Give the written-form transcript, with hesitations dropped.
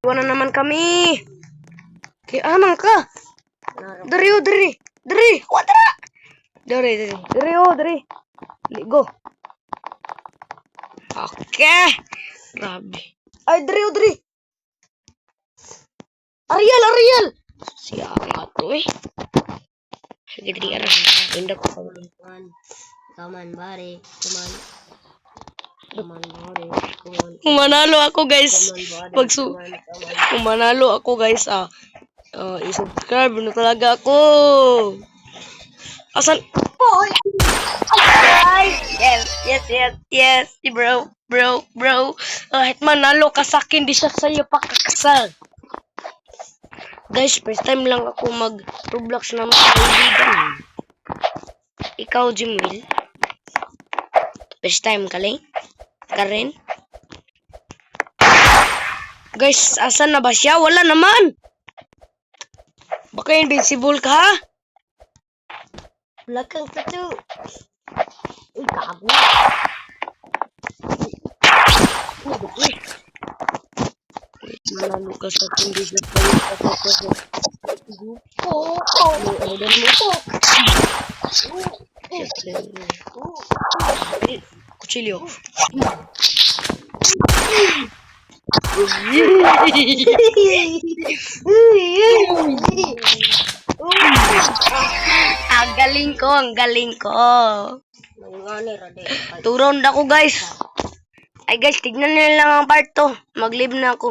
Iwan na naman kami. Kaya amang ka. Dari. Wadra. Dari. Ligo. Okay. Grabe. Ay, dari. Ariel. Siapa tuh Sige, dari arah. Pindah ko ka. Kaman, bari. Kung manalo ako, guys. Kung manalo ako, guys, i-subscribe na talaga ako. Asan? Oh, yes, bro. Kahit manalo ka sa akin, di siya sa'yo pakakasal. Guys, first time lang ako mag-Roblox na mag-kaibigan. Ikaw, Jimwil? First time ka rin? Guys, asan na ba siya? Wala naman! Baka invincible ka, ha? Wala kang tattoo. Uy, kago. Manalo ka sa akin, di siya sa'yo pakakasal. Kutsilyo. Ang galing ko. Turon ako, guys. Ay, guys, tignan nyo lang ang part 2. Mag-live na ako.